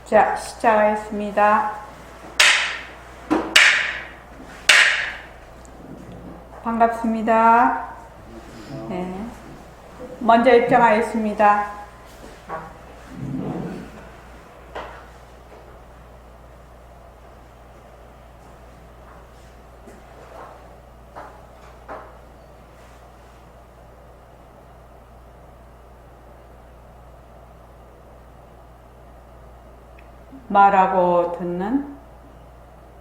자, 시작하겠습니다. 반갑습니다. 네. 먼저 입장하겠습니다. 말하고 듣는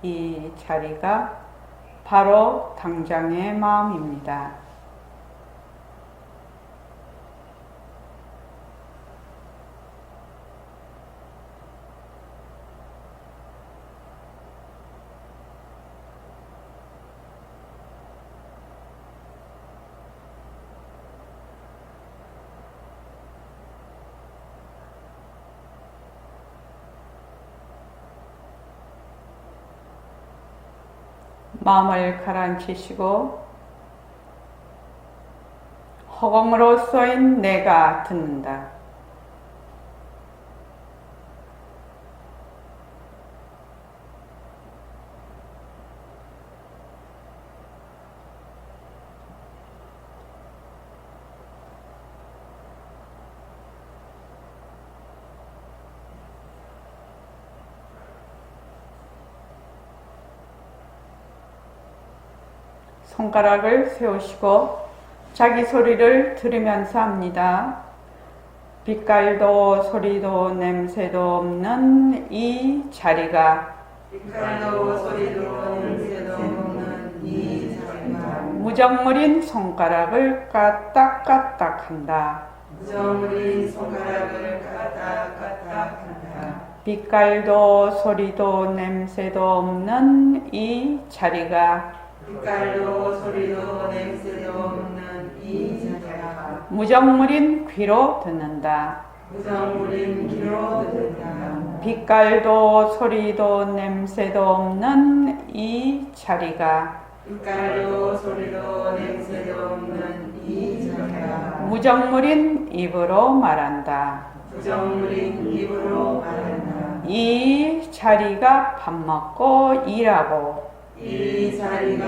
이 자리가 바로 당장의 마음입니다. 마음을 가라앉히시고 허공으로 쏘인 내가 듣는다. 손가락을 세우시고 자기 소리를 들으면서 합니다. 빛깔도 소리도 냄새도 없는 이 자리가 빛깔도 소리도 냄새도 없는 이 자리가 무정물인 손가락을 까딱까딱 한다. 무정물인 손가락을 까딱까딱 한다. 빛깔도 소리도 냄새도 없는 이 자리가 빛깔도 소리도 냄새도 없는 이 자리가 무정물인 귀로 듣는다. 무정물인 귀로 듣는다. 빛깔도 소리도 냄새도 없는 이 자리가 빛깔도 소리도 냄새도 없는 이 자리가 무정물인 입으로 말한다. 무정물인 입으로 말한다. 이 자리가 밥 먹고 일하고 이 자리가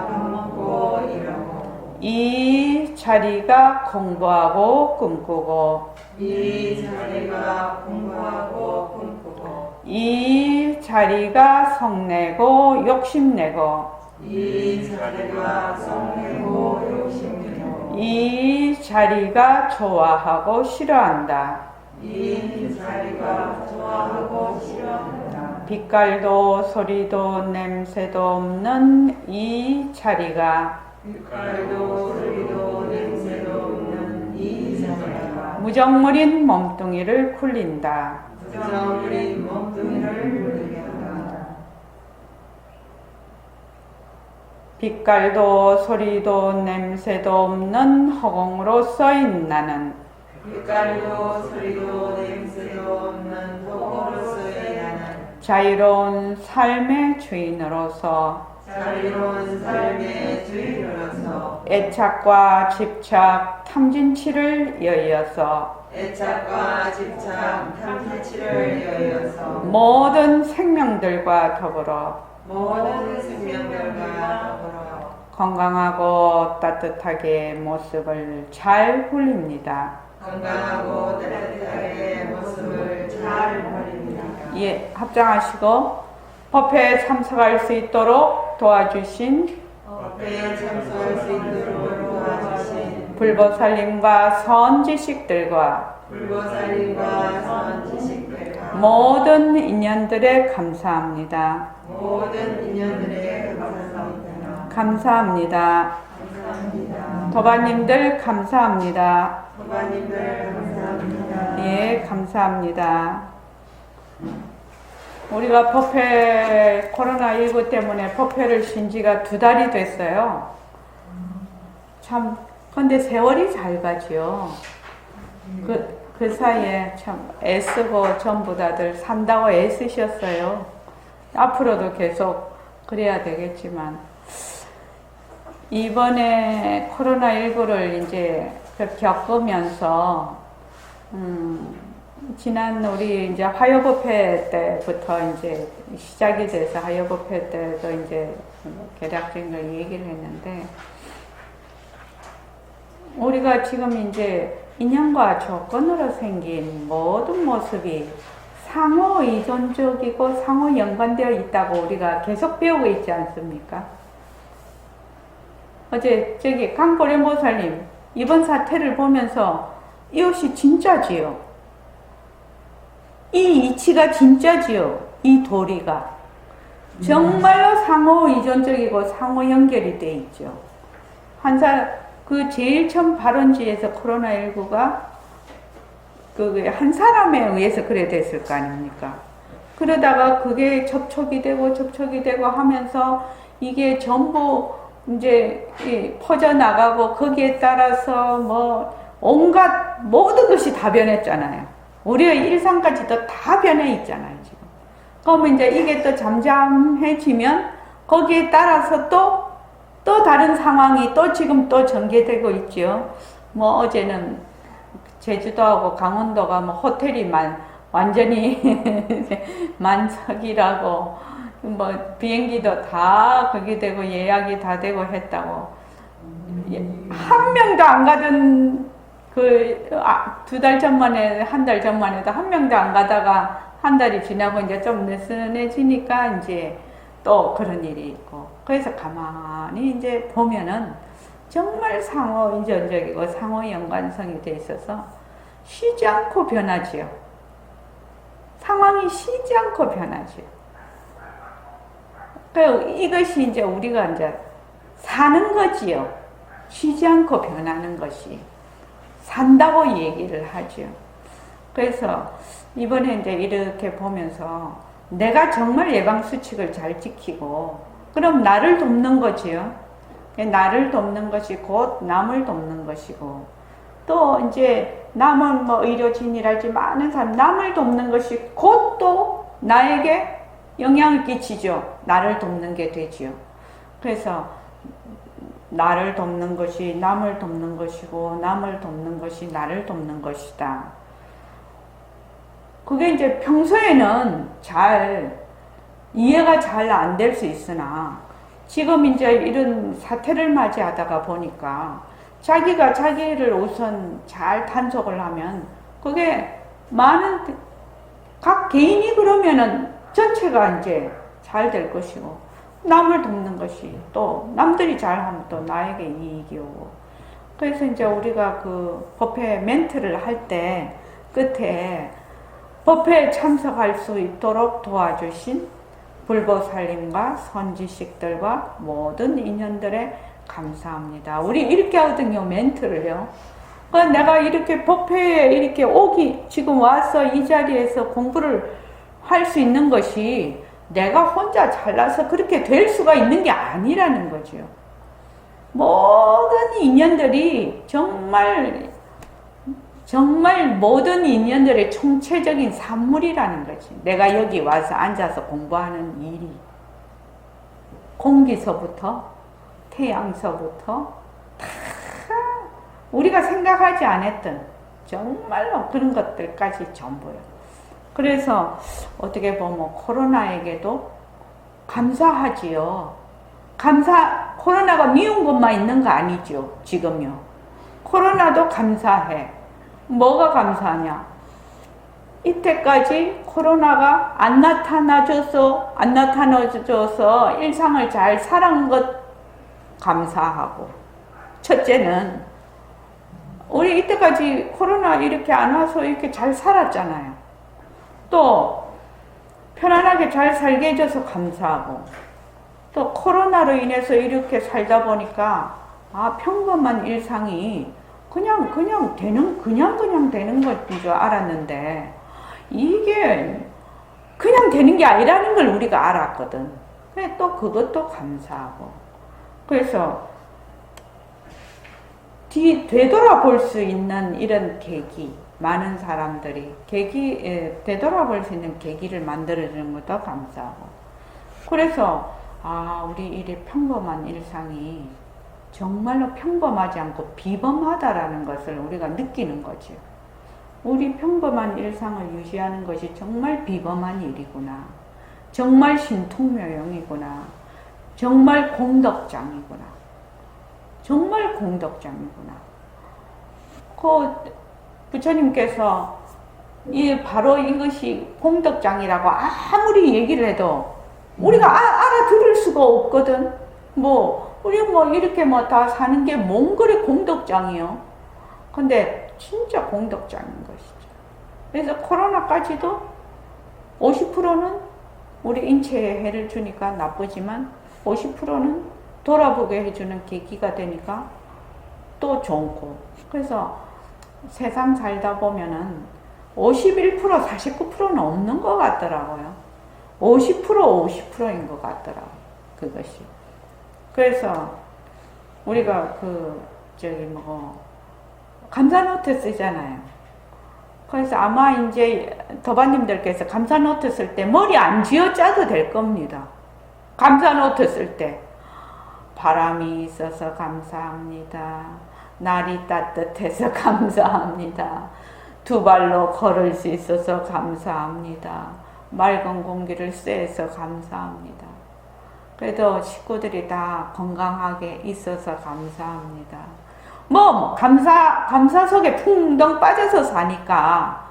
밥 먹고 일하고 이 자리가 공부하고 꿈꾸고 이 자리가 공부하고 꿈꾸고 이 자리가 성내고 욕심내고 이 자리가 성내고 욕심내고 이 자리가 좋아하고 싫어한다. 이 자리가 좋아하고 싫어한다. 빛깔도 소리도 냄새도 없는 이 자리가 빛깔도 소리도 냄새도 없는 이 자리가 무정물인 몸뚱이를 굴린다. 무정물인 몸뚱이를 굴리게 한다. 빛깔도 소리도 냄새도 없는 허공으로 써인 나는 빛깔도 소리도 냄새도 없는 허공으로서의 나는 자유로운 삶의 주인으로서 자유로운 삶의 주인으로서 애착과 집착, 탐진치를 여의어서 애착과 집착, 탐진치를 여의어서 모든 생명들과 더불어 모든 생명들과 더불어 건강하고 따뜻하게 모습을 잘 굴립니다. 건강하고 따뜻하게 모습을 잘 보입니다. 예, 합장하시고 법회에 참석할 수 있도록 도와주신 법회에 참석할 수 있도록 도와주신 불보살님과 선지식들과 불보살님과 선지식들과 모든 인연들에 감사합니다. 모든 인연들에 감사합니다. 감사합니다. 감사합니다. 도바님들 감사합니다. 도바님들 감사합니다. 예, 감사합니다. 우리가 법회, 코로나19 때문에 법회를 쉰 지가 2달이 됐어요. 참, 근데 세월이 잘 가지요. 그 사이에 참 애쓰고 전부 다들 산다고 애쓰셨어요. 앞으로도 계속 그래야 되겠지만, 이번에 코로나19를 이제 겪으면서, 지난 우리 이제 화요법회 때부터 이제 시작이 돼서 화요법회 때도 이제 개략적인 걸 얘기를 했는데, 우리가 지금 이제 인연과 조건으로 생긴 모든 모습이 상호 의존적이고 상호 연관되어 있다고 우리가 계속 배우고 있지 않습니까? 어제 저기 강보련보살님 이번 사태를 보면서 이것이 진짜지요. 이 이치가 진짜지요. 이 도리가 정말로 상호 의존적이고 상호 연결이 돼 있죠. 그 제일 처음 발원지에서 코로나19가 한 사람에 의해서 그래 됐을 거 아닙니까? 그러다가 그게 접촉이 되고 하면서 이게 전부 이제 퍼져나가고 거기에 따라서 뭐 온갖 모든 것이 다 변했잖아요. 우리의 일상까지도 다 변해 있잖아요, 지금. 그러면 이제 이게 또 잠잠해지면 거기에 따라서 또 다른 상황이 또 지금 또 전개되고 있죠. 뭐 어제는 제주도하고 강원도가 뭐 호텔이 완전히 만석이라고, 뭐 비행기도 다 거기 되고 예약이 다 되고 했다고. 한 명도 안 가던 두 달 전만에, 한 달 전만에도 한 명도 안 가다가 한 달이 지나고 이제 좀 느슨해지니까 이제 또 그런 일이 있고. 그래서 가만히 이제 보면은 정말 상호 인전적이고 상호 연관성이 돼 있어서 쉬지 않고 변하지요. 상황이 쉬지 않고 변하지요. 그러니까 이것이 이제 우리가 이제 사는 거지요. 쉬지 않고 변하는 것이 산다고 얘기를 하죠. 그래서 이번에 이제 이렇게 보면서 내가 정말 예방수칙을 잘 지키고, 그럼 나를 돕는 거지요. 나를 돕는 것이 곧 남을 돕는 것이고, 또 이제 남은 뭐 의료진이랄지 많은 사람, 남을 돕는 것이 곧 또 나에게 영향을 끼치죠. 나를 돕는 게 되지요. 그래서 나를 돕는 것이 남을 돕는 것이고, 남을 돕는 것이 나를 돕는 것이다. 그게 이제 평소에는 잘 이해가 잘 안 될 수 있으나, 지금 이제 이런 사태를 맞이하다가 보니까 자기가 자기를 우선 잘 단속을 하면 그게 각 개인이 그러면은 전체가 이제 잘 될 것이고, 남을 돕는 것이 또 남들이 잘하면 또 나에게 이익이 오고. 그래서 이제 우리가 그 법회 멘트를 할 때 끝에 법회에 참석할 수 있도록 도와주신 불보살님과 선지식들과 모든 인연들에 감사합니다. 우리 이렇게 하거든요, 멘트를요. 그러니까 내가 이렇게 법회에 이렇게 지금 와서 이 자리에서 공부를 할 수 있는 것이 내가 혼자 잘나서 그렇게 될 수가 있는 게 아니라는 거죠. 모든 인연들이 정말 모든 인연들의 총체적인 산물이라는 거지. 내가 여기 와서 앉아서 공부하는 일이 공기서부터 태양서부터 다 우리가 생각하지 않았던 정말로 그런 것들까지 전부요. 그래서 어떻게 보면 코로나에게도 감사하지요. 코로나가 미운 것만 있는 거 아니죠, 지금요. 코로나도 감사해. 뭐가 감사하냐? 이때까지 코로나가 안 나타나줘서 일상을 잘 살아온 것 감사하고, 첫째는 우리 이때까지 코로나 이렇게 안 와서 이렇게 잘 살았잖아요. 또 편안하게 잘 살게 해줘서 감사하고, 또 코로나로 인해서 이렇게 살다 보니까 평범한 일상이 그냥 되는 것인 줄 알았는데, 이게 그냥 되는 게 아니라는 걸 우리가 알았거든. 근데 또 그것도 감사하고. 그래서 되돌아볼 수 있는 이런 계기, 많은 사람들이 되돌아볼 수 있는 계기를 만들어주는 것도 감사하고. 그래서 우리 이 평범한 일상이 정말로 평범하지 않고 비범하다라는 것을 우리가 느끼는 거죠. 우리 평범한 일상을 유지하는 것이 정말 비범한 일이구나. 정말 신통묘용이구나. 정말 공덕장이구나. 정말 공덕장이구나. 그 부처님께서 바로 이것이 공덕장이라고 아무리 얘기를 해도 우리가 알아들을 수가 없거든. 우리 이렇게 다 사는 게 몽골의 공덕장이요. 근데 진짜 공덕장인 것이죠. 그래서 코로나까지도 50%는 우리 인체에 해를 주니까 나쁘지만 50%는 돌아보게 해주는 계기가 되니까 또 좋고. 그래서 세상 살다 보면은 51%, 49%는 없는 것 같더라고요. 50%, 50%인 것 같더라고요. 그것이. 그래서 우리가 감사노트 쓰잖아요. 그래서 아마 이제 도반님들께서 감사노트 쓸 때 머리 안 쥐어 짜도 될 겁니다. 감사노트 쓸 때 바람이 있어서 감사합니다. 날이 따뜻해서 감사합니다. 두 발로 걸을 수 있어서 감사합니다. 맑은 공기를 쐬서 감사합니다. 그래도 식구들이 다 건강하게 있어서 감사합니다. 감사 속에 풍덩 빠져서 사니까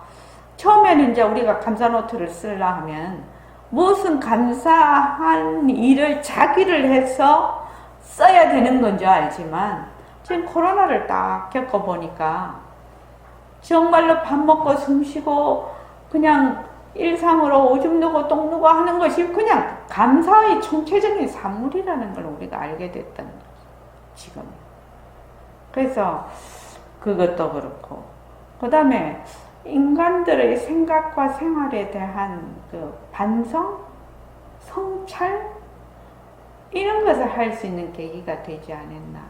처음에는 이제 우리가 감사노트를 쓰려 하면 무슨 감사한 일을 자기를 해서 써야 되는 건 줄 알지만 지금 코로나를 딱 겪어보니까 정말로 밥 먹고 숨 쉬고 그냥 일상으로 오줌 누고 똥 누고 하는 것이 그냥 감사의 총체적인 산물이라는 걸 우리가 알게 됐다는 거죠. 지금. 그래서 그것도 그렇고 그 다음에 인간들의 생각과 생활에 대한 그 반성, 성찰 이런 것을 할 수 있는 계기가 되지 않았나.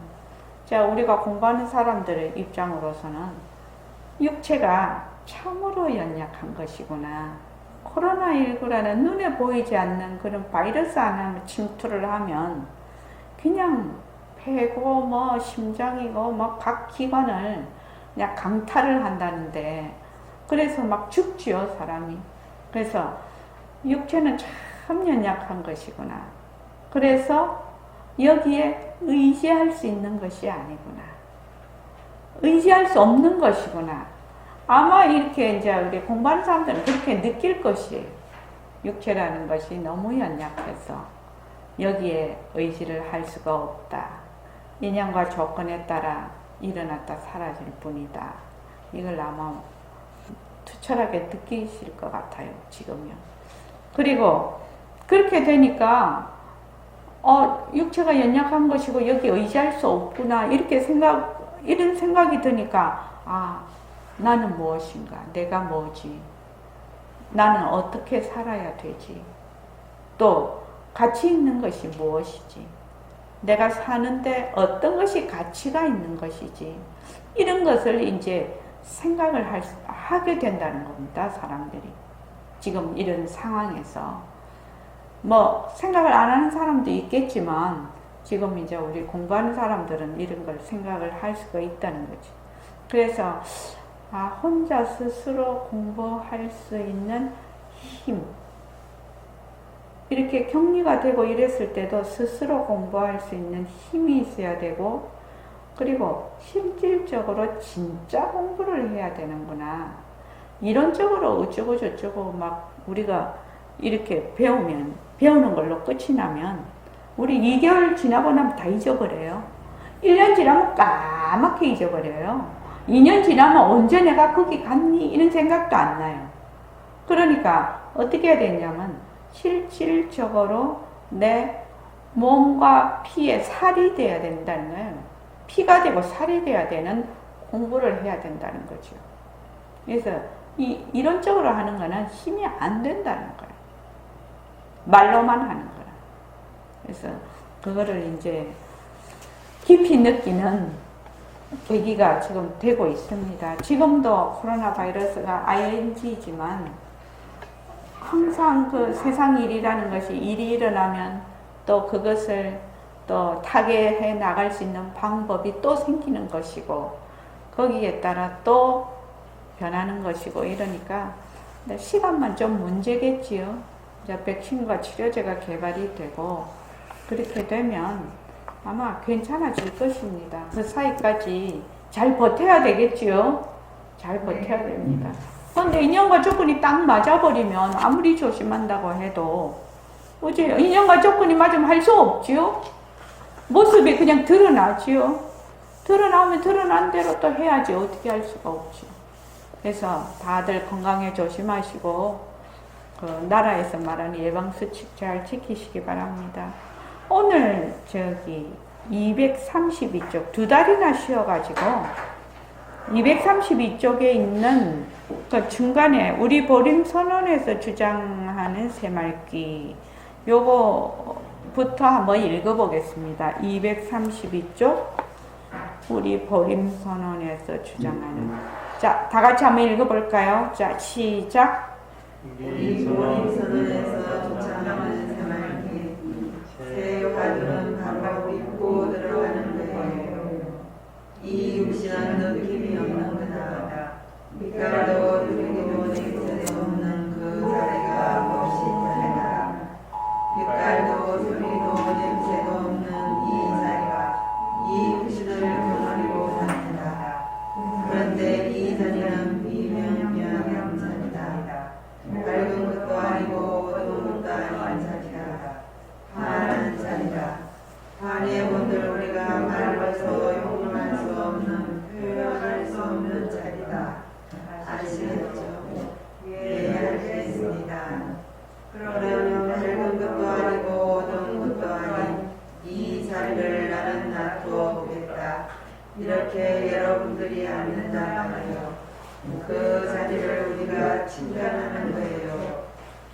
자, 우리가 공부하는 사람들의 입장으로서는 육체가 참으로 연약한 것이구나. 코로나19라는 눈에 보이지 않는 그런 바이러스 하나 침투를 하면 그냥 폐고 심장이고 각 기관을 그냥 강탈을 한다는데 그래서 막 죽지요, 사람이. 그래서 육체는 참 연약한 것이구나. 그래서 여기에 의지할 수 있는 것이 아니구나. 의지할 수 없는 것이구나. 아마 이렇게 이제 우리 공부하는 사람들은 그렇게 느낄 것이에요. 육체라는 것이 너무 연약해서 여기에 의지를 할 수가 없다. 인연과 조건에 따라 일어났다 사라질 뿐이다. 이걸 아마 투철하게 느끼실 것 같아요, 지금요. 그리고 그렇게 되니까 육체가 연약한 것이고 여기 의지할 수 없구나 이런 생각이 드니까 나는 무엇인가? 내가 뭐지? 나는 어떻게 살아야 되지? 또 가치 있는 것이 무엇이지? 내가 사는데 어떤 것이 가치가 있는 것이지? 이런 것을 이제 생각을 하게 된다는 겁니다, 사람들이. 지금 이런 상황에서. 생각을 안 하는 사람도 있겠지만, 지금 이제 우리 공부하는 사람들은 이런 걸 생각을 할 수가 있다는 거죠. 그래서, 혼자 스스로 공부할 수 있는 힘. 이렇게 격리가 되고 이랬을 때도 스스로 공부할 수 있는 힘이 있어야 되고, 그리고 실질적으로 진짜 공부를 해야 되는구나. 이론적으로 어쩌고 저쩌고 우리가 이렇게 배우는 걸로 끝이 나면, 우리 2개월 지나고 나면 다 잊어버려요. 1년 지나면 까맣게 잊어버려요. 2년 지나면 언제 내가 거기 갔니? 이런 생각도 안 나요. 그러니까 어떻게 해야 되냐면 실질적으로 내 몸과 피에 살이 돼야 된다는 거예요. 피가 되고 살이 돼야 되는 공부를 해야 된다는 거죠. 그래서 이론적으로 하는 거는 힘이 안 된다는 거예요. 말로만 하는 거라. 그래서 그거를 이제 깊이 느끼는 계기가 지금 되고 있습니다. 지금도 코로나 바이러스가 ING지만 항상 그 세상 일이라는 것이 일이 일어나면 또 그것을 또 타개해 나갈 수 있는 방법이 또 생기는 것이고 거기에 따라 또 변하는 것이고 이러니까 시간만 좀 문제겠지요. 이제 백신과 치료제가 개발이 되고 그렇게 되면 아마 괜찮아질 것입니다. 그 사이까지 잘 버텨야 되겠지요. 잘 버텨야 됩니다. 그런데 인연과 조건이 딱 맞아버리면 아무리 조심한다고 해도 어제 인연과 조건이 맞으면 할 수 없지요. 모습이 그냥 드러나지요. 드러나면 드러난 대로 또 해야지 어떻게 할 수가 없지요. 그래서 다들 건강에 조심하시고 그 나라에서 말하는 예방수칙 잘 지키시기 바랍니다. 오늘 232쪽 2달이나 쉬어가지고 232쪽에 있는 그 중간에 우리 보림선언에서 주장하는 새말기 요거부터 한번 읽어보겠습니다. 232쪽 우리 보림선언에서 주장하는 자, 다같이 한번 읽어볼까요? 자, 시작. 우리 보림선언에서 주장하는 새말기 새 화두는 바로 믿고 들어가는 거예요. 이 육신은 느낌이 없는 거다. 빛깔도 들리고 냄새도 없는 그 자리가 몹시 다르다. 빛깔도 들리고 냄새도 없는 이 자리가 이 육신을 거느리고 다닌다. 그런데 이 자리는 비명명한 자리다. 밝은 것도 아니고 어두운 것도 아닌 자리다. 환한 자리다. 환의 본들 우리가 말로서 용납할 수 없는 표현할 수 없는 자리다. 아시겠죠? 예, 알겠습니다. 그러면 밝은 것도 아니고 어두운 것도 아닌 이 자리를 나는 놔두어 보겠다. 이렇게 여러분들이 앉는단 말이에요. 그 자리를 우리가 친견하는 거예요.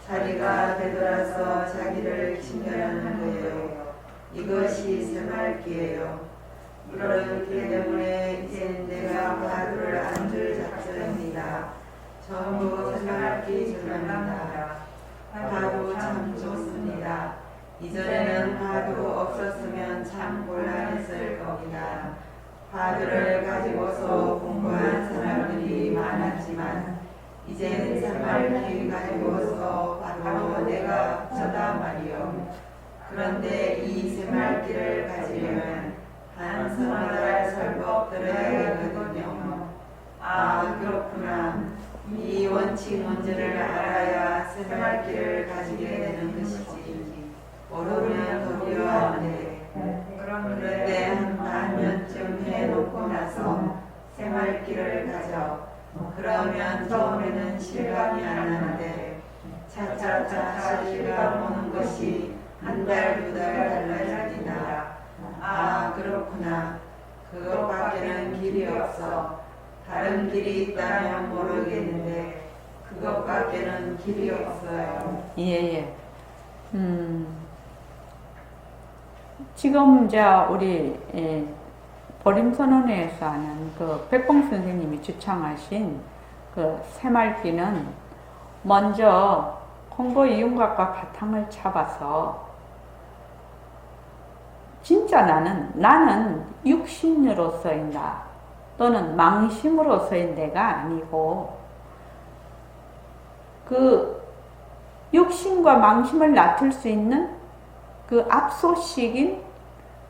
자리가 되돌아서 자기를 친견하는 거예요. 이것이 새말기예요. 그렇기 때문에 이제 내가 화두를 앉을 작정입니다. 전부 새말기 전합니다. 화두 참 좋습니다. 이전에는 화두 없었으면 참 곤란했을 겁니다. 화두를 가지고서 공부한 사람들이 많았지만 이제는 새말기 가지고서 바로 내가 저다 말이요. 그런데 이 새말기를 가지려면 한 서너 달 설법 들어야 되거든요. 아, 그렇구나. 이 원칙 문제를 알아야 새말기를 가지게 되는 것이지. 모르면 도리어 안 돼. 그런데 한 반년쯤 해놓고 나서 새말기를 가져. 그러면 처음에는 실감이 안 나는데 차차차 실감 오는 것이 한 달, 두 달 달라집니다. 아, 그렇구나. 그것밖에는 길이 없어. 다른 길이 있다면 모르겠는데 그것밖에는 길이 없어요. 예. 지금 이제 우리 보림선언회에서 하는 그 백봉 선생님이 주창하신 그 새말기는 먼저 공보 이윤각과 바탕을 잡아서 진짜 나는 육신으로서의 나 또는 망심으로서의 내가 아니고 그 육신과 망심을 낳을 수 있는 그 압소식인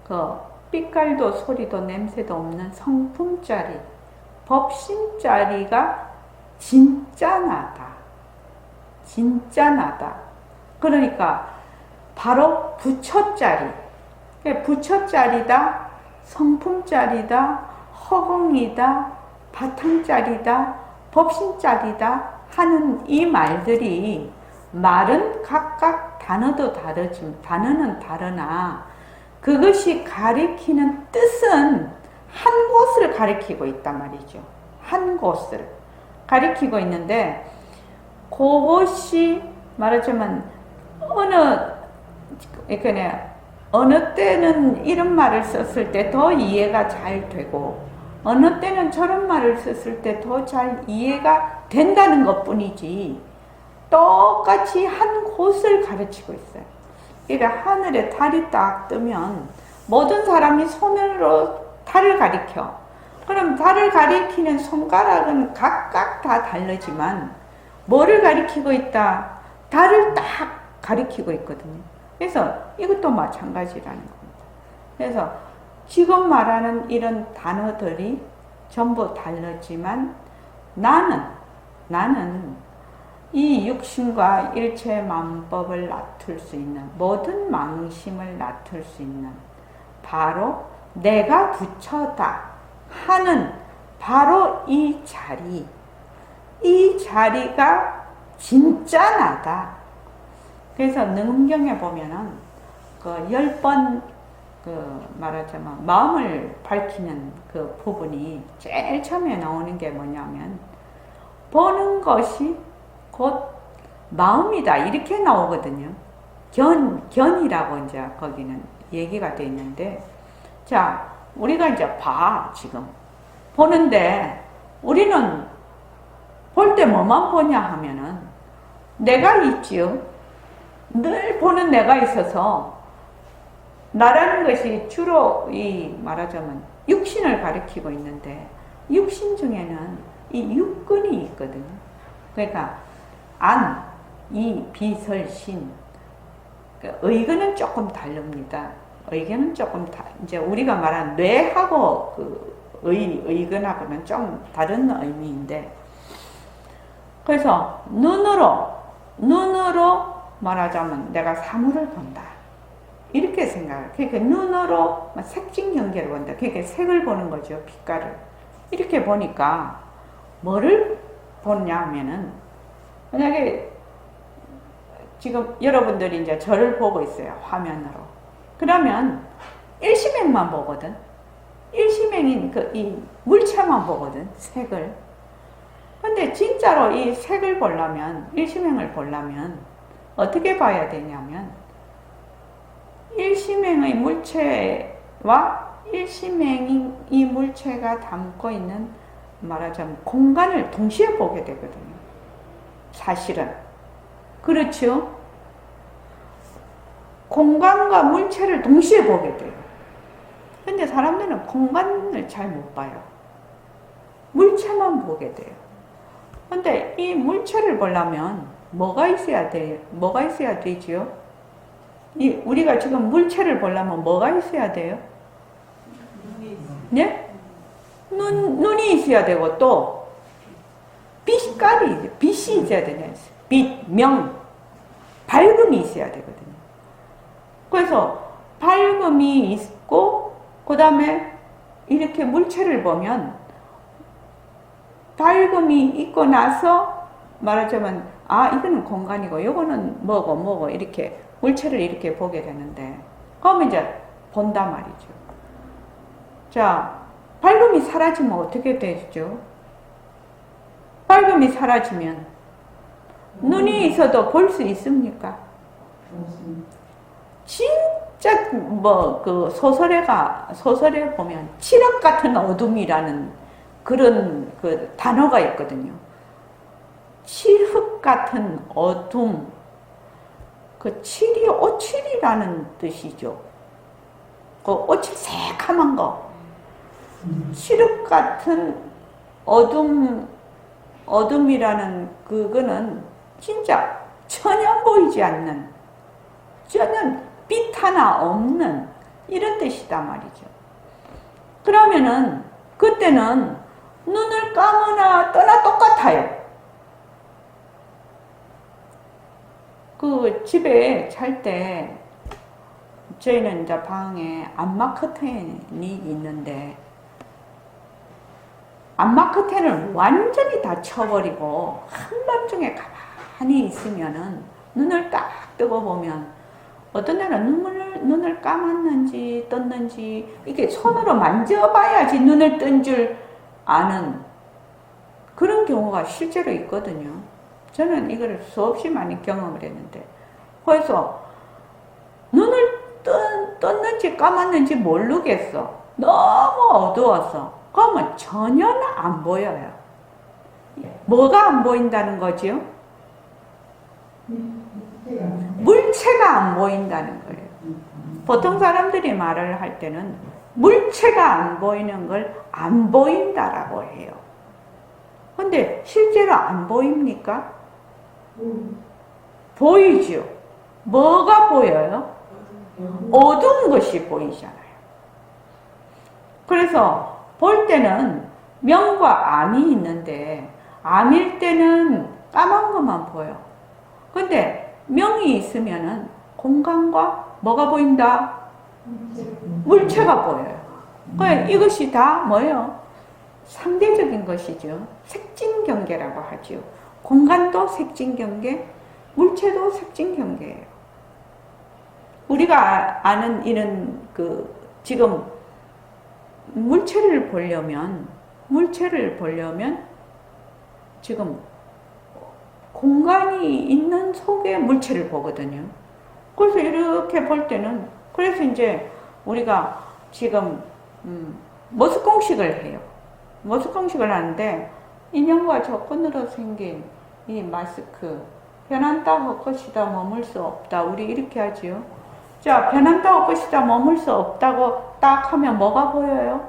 그 빛깔도 소리도 냄새도 없는 성품짜리 법심짜리가 진짜 나다. 진짜 나다. 그러니까 바로 부처짜리. 부처짜리다, 성품짜리다, 허공이다, 바탕짜리다, 법신짜리다 하는 이 말들이 말은 각각 단어도 다르지만 단어는 다르나 그것이 가리키는 뜻은 한 곳을 가리키고 있단 말이죠. 한 곳을 가리키고 있는데 그것이 말하자면 어느 때는 이런 말을 썼을 때 더 이해가 잘 되고 어느 때는 저런 말을 썼을 때 더 잘 이해가 된다는 것뿐이지 똑같이 한 곳을 가르치고 있어요. 그러니까 하늘에 달이 딱 뜨면 모든 사람이 손으로 달을 가리켜 그럼 달을 가리키는 손가락은 각각 다 다르지만 뭐를 가리키고 있다? 달을 딱 가리키고 있거든요. 그래서 이것도 마찬가지라는 겁니다. 그래서 지금 말하는 이런 단어들이 전부 다르지만 나는 이 육신과 일체 만법을 낮출 수 있는, 모든 망심을 낮출 수 있는 바로 내가 부처다 하는 바로 이 자리가 진짜 나다. 그래서 능음경에 보면은 그 10번 말하자면 마음을 밝히는 그 부분이 제일 처음에 나오는 게 뭐냐면 보는 것이 곧 마음이다 이렇게 나오거든요. 견이라고 이제 거기는 얘기가 돼 있는데, 자 우리가 이제 지금 보는데 우리는 볼 때 뭐만 보냐 하면은 내가 있지요. 늘 보는 내가 있어서 나라는 것이 주로 이 말하자면 육신을 가리키고 있는데, 육신 중에는 이 육근이 있거든요. 그러니까 안, 이, 비, 설, 신. 의근은 조금 다릅니다. 의견은 조금 이제 우리가 말한 뇌하고 의근하고는 좀 다른 의미인데, 그래서 눈으로 말하자면 내가 사물을 본다. 이렇게 생각을. 그러니까 눈으로 색진 경계를 본다. 그러니까 색을 보는 거죠. 빛깔을. 이렇게 보니까 뭐를 보냐 하면은, 만약에 지금 여러분들이 이제 저를 보고 있어요. 화면으로. 그러면 일시맹만 보거든. 일시맹인 이 물체만 보거든. 색을. 근데 진짜로 이 색을 보려면, 일시맹을 보려면 어떻게 봐야 되냐면, 일시맹의 물체와 일시맹인 이 물체가 담고 있는 말하자면 공간을 동시에 보게 되거든요. 사실은. 그렇죠? 공간과 물체를 동시에 보게 돼요. 근데 사람들은 공간을 잘 못 봐요. 물체만 보게 돼요. 근데 이 물체를 보려면 뭐가 있어야 돼요? 뭐가 있어야 되지요? 우리가 지금 물체를 보려면 뭐가 있어야 돼요? 네? 눈이 있어야 되고, 또 빛이 있어야 되냐? 빛, 명, 밝음이 있어야 되거든요. 그래서 밝음이 있고, 그 다음에 이렇게 물체를 보면 밝음이 있고 나서 말하자면 이거는 공간이고 이거는 뭐고 이렇게 물체를 이렇게 보게 되는데, 그러면 이제 본단 말이죠. 자, 밝음이 사라지면 어떻게 되죠? 밝음이 사라지면 눈이 있어도 볼 수 있습니까? 진짜 소설에 보면 칠흑 같은 어둠이라는 그런 단어가 있거든요. 칠흑 같은 어둠. 칠이 오칠이라는 뜻이죠. 오칠 새카만 거. 칠흑 같은 어둠이라는 그거는 진짜 전혀 보이지 않는, 전혀 빛 하나 없는 이런 뜻이다 말이죠. 그러면은 그때는 눈을 감으나 떠나 똑같아요. 집에 잘 때 저희는 이제 방에 암막 커튼이 있는데, 암막 커튼을 완전히 다 쳐버리고 한밤중에 가만히 있으면은 눈을 딱 뜨고 보면 어떤 날은 눈을 감았는지 떴는지 이게 손으로 만져봐야지 눈을 뜬 줄 아는 그런 경우가 실제로 있거든요. 저는 이걸 수없이 많이 경험을 했는데, 그래서 눈을 떴는지 감았는지 모르겠어. 너무 어두워서. 그러면 전혀 안 보여요. 뭐가 안 보인다는 거지요? 물체가 안 보인다는 거예요. 보통 사람들이 말을 할 때는 물체가 안 보이는 걸 안 보인다라고 해요. 근데 실제로 안 보입니까? 보이죠. 뭐가 보여요? 어두운 것이 보이잖아요. 그래서 볼 때는 명과 암이 있는데 암일 때는 까만 것만 보여. 근데 명이 있으면은 공간과 뭐가 보인다? 물체가 보여요. 그러니까 이것이 다 뭐예요? 상대적인 것이죠. 색진경계라고 하죠. 공간도 색진경계, 물체도 색진경계예요. 우리가 아는 이런 지금 물체를 보려면 지금 공간이 있는 속에 물체를 보거든요. 그래서 이렇게 볼 때는, 그래서 이제 우리가 지금 머스공식을 해요. 머스공식을 하는데 인형과 조건으로 생긴 이 마스크, 변한다 헛것이다 머물 수 없다, 우리 이렇게 하지요. 자, 변한다 헛것이다 머물 수 없다고 딱 하면 뭐가 보여요?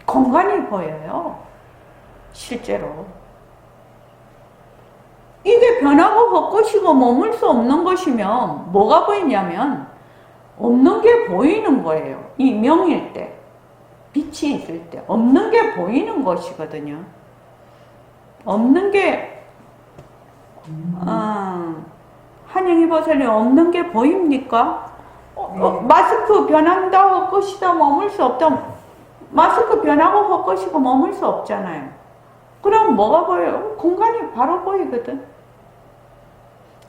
공간이 보여요. 실제로 이게 변하고 헛것이고 머물 수 없는 것이면 뭐가 보이냐면 없는 게 보이는 거예요. 이 명일 때, 빛이 있을 때 없는 게 보이는 것이거든요. 없는 게 한영이 보살님 없는 게 보입니까? 마스크 변한다 헛것이다 머물 수 없다. 마스크 변하고 헛것이고 머물 수 없잖아요. 그럼 뭐가 보여요? 공간이 바로 보이거든.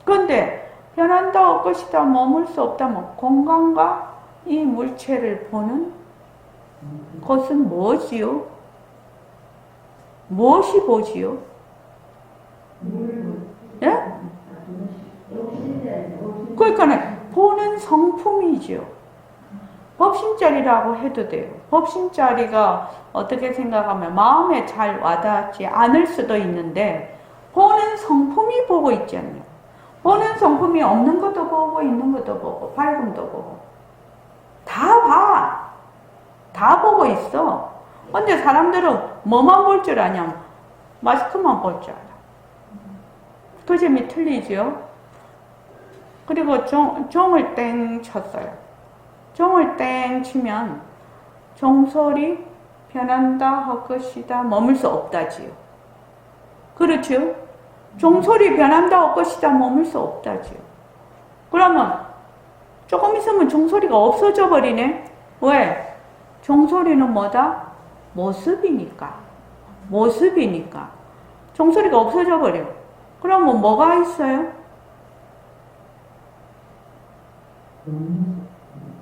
그런데 변한다 헛것이다 머물 수 없다. 공간과 이 물체를 보는 것은 무엇이요? 무엇이 보지요? 예? 그러니까 보는 성품이죠. 법신자리라고 해도 돼요. 법신자리가 어떻게 생각하면 마음에 잘 와닿지 않을 수도 있는데 보는 성품이 보고 있잖아요. 보는 성품이 없는 것도 보고 있는 것도 보고 밝음도 보고 다 봐. 다 보고 있어. 근데 사람들은 뭐만 볼 줄 아냐? 마스크만 볼 줄 알아. 그 점이 틀리죠. 그리고 종을 땡 쳤어요. 종을 땡 치면 종소리 변한다 헛것이다 머물 수 없다지요. 그렇죠? 종소리 변한다 헛것이다 머물 수 없다지요. 그러면 조금 있으면 종소리가 없어져 버리네. 왜? 종소리는 뭐다? 모습이니까. 모습이니까. 종소리가 없어져 버려. 그러면 뭐가 있어요?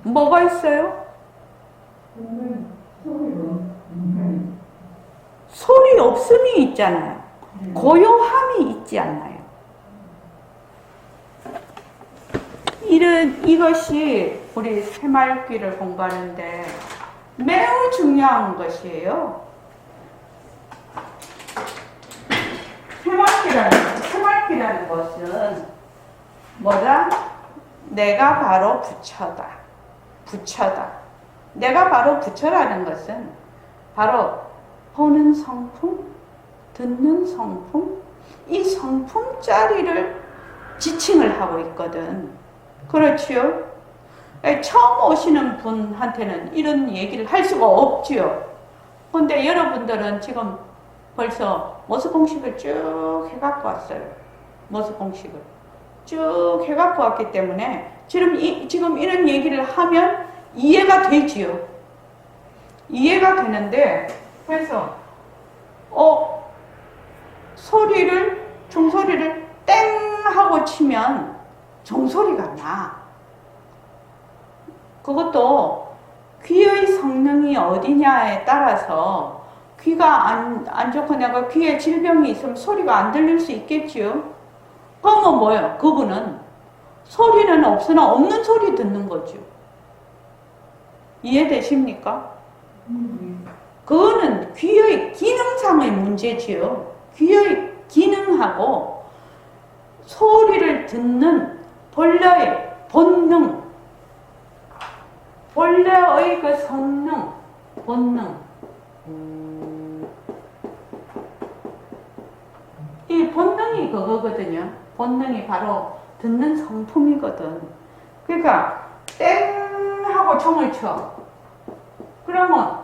뭐가 있어요? 소리 없음이 있잖아요. 고요함이 있지 않나요? 이것이 우리 새말귀를 공부하는데 매우 중요한 것이에요. 새말귀라는 것은 뭐다? 내가 바로 부처다. 부처다. 내가 바로 부처라는 것은 바로 보는 성품, 듣는 성품, 이 성품짜리를 지칭을 하고 있거든. 그렇지요? 처음 오시는 분한테는 이런 얘기를 할 수가 없지요. 근데 여러분들은 지금 벌써 모습공식을 쭉 해갖고 왔어요. 모습공식을 쭉 해갖고 왔기 때문에 지금 이런 얘기를 하면 이해가 되지요. 이해가 되는데, 그래서 종소리를 땡 하고 치면 종소리가 나. 그것도 귀의 성능이 어디냐에 따라서 귀가 안 좋고 내가 귀에 질병이 있으면 소리가 안 들릴 수 있겠지요. 그러면 뭐예요? 그분은 소리는 없으나 없는 소리 듣는 거죠. 이해되십니까? 그거는 귀의 기능상의 문제지요. 귀의 기능하고 소리를 듣는 본래의 본능, 본래의 그 성능, 본능. 이 본능이 그거거든요. 본능이 바로 듣는 성품이거든. 그러니까 땡 하고 종을 쳐. 그러면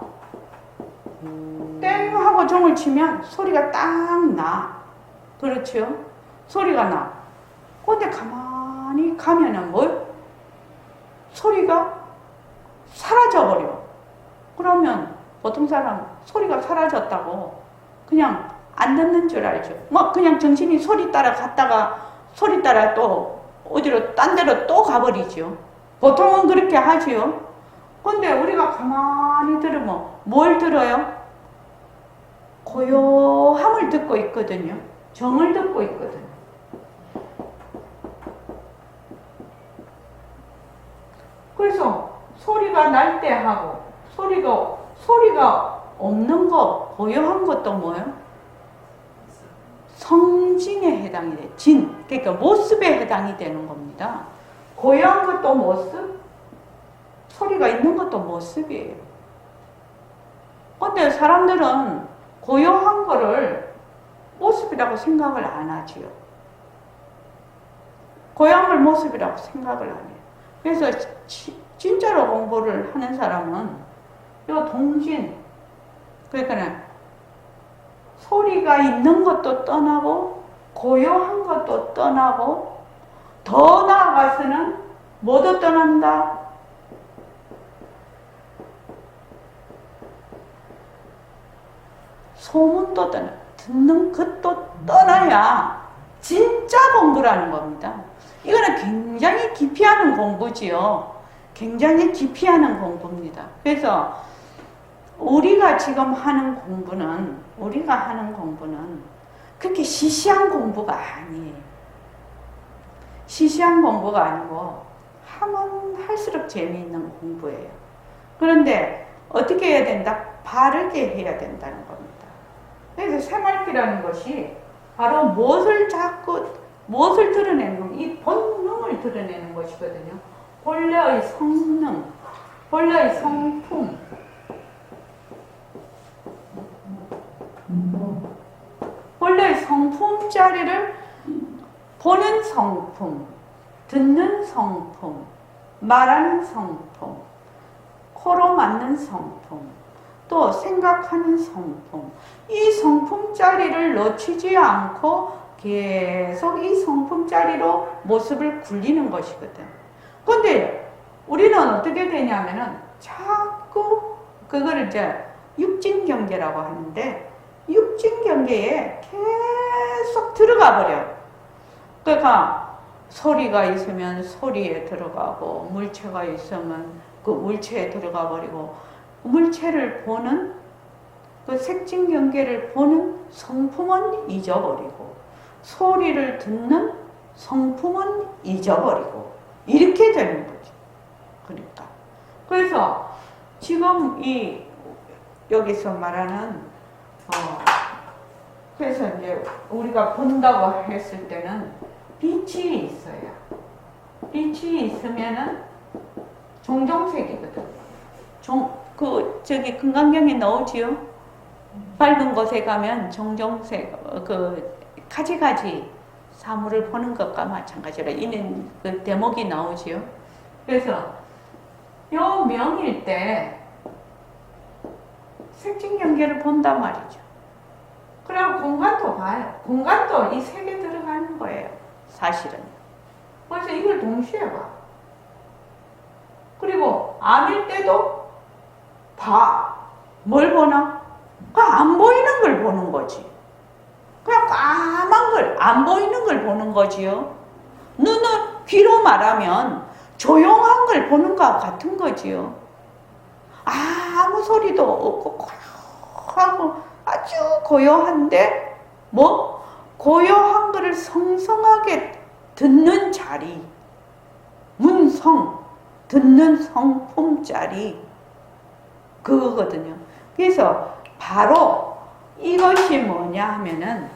땡 하고 종을 치면 소리가 딱 나. 그렇죠? 소리가 나. 근데 가만히 가면은 뭘? 소리가 사라져버려. 그러면 보통 사람 소리가 사라졌다고 그냥 안 듣는 줄 알죠. 뭐 그냥 정신이 소리 따라 갔다가 소리 따라 또 어디로 딴 데로 또 가버리죠. 보통은 그렇게 하지요. 근데 우리가 가만히 들으면 뭘 들어요? 고요함을 듣고 있거든요. 정을 듣고 있거든요. 그래서 소리가 날 때 하고 소리가 없는 것, 고요한 것도 뭐예요? 성진에 해당이 돼. 진. 그러니까 모습에 해당이 되는 겁니다. 고요한 것도 모습, 소리가 있는 것도 모습이에요. 근데 사람들은 고요한 거를 모습이라고 생각을 안 하지요. 고요한 걸 모습이라고 생각을 안 해요. 그래서 진짜로 공부를 하는 사람은 이 동진, 그러니까 소리가 있는 것도 떠나고 고요한 것도 떠나고 더 나아가서는 뭐도 떠난다? 소문도 떠나, 듣는 것도 떠나야 진짜 공부라는 겁니다. 이거는 굉장히 깊이 하는 공부지요. 굉장히 깊이 하는 공부입니다. 그래서 우리가 지금 하는 공부는 그렇게 시시한 공부가 아니에요. 시시한 공부가 아니고 하면 할수록 재미있는 공부예요. 그런데 어떻게 해야 된다? 바르게 해야 된다는 겁니다. 그래서 새말기라는 것이 바로 무엇을 드러내는, 이 본능을 드러내는 것이거든요. 본래의 성능, 본래의 성품, 본래의 성품짜리를 보는 성품, 듣는 성품, 말하는 성품, 코로 맞는 성품, 또 생각하는 성품, 이 성품짜리를 놓치지 않고 계속 이 성품짜리로 모습을 굴리는 것이거든. 근데 우리는 어떻게 되냐면은 자꾸 그거를 이제 육진경계라고 하는데 육진경계에 계속 들어가 버려. 그러니까 소리가 있으면 소리에 들어가고 물체가 있으면 그 물체에 들어가 버리고 물체를 보는 그 색진경계를 보는 성품은 잊어버리고 소리를 듣는 성품은 잊어버리고 이렇게 되는 거죠. 그러니까 그래서 지금 이 여기서 말하는 그래서 이제 우리가 본다고 했을 때는 빛이 있어야 빛이 있으면은 종종색이거든. 저기 금강경에 나오지요. 밝은 곳에 가면 종종색 가지가지 사물을 보는 것과 마찬가지라 이는 그 대목이 나오지요. 그래서 요 명일 때 색진경계를 본단 말이죠. 그럼 공간도 봐요. 공간도 이 색에 들어가는 거예요. 사실은. 그래서 이걸 동시에 봐. 그리고 암일 때도 봐. 뭘 보나? 안 보이는 걸 보는 거지. 그냥 까만 걸, 안 보이는 걸 보는 거지요. 눈은 귀로 말하면 조용한 걸 보는 것과 같은 거지요. 아무 소리도 없고 고요하고 아주 고요한데 고요한 것을 성성하게 듣는 자리, 문성, 듣는 성품짜리 그거거든요. 그래서 바로 이것이 뭐냐 하면은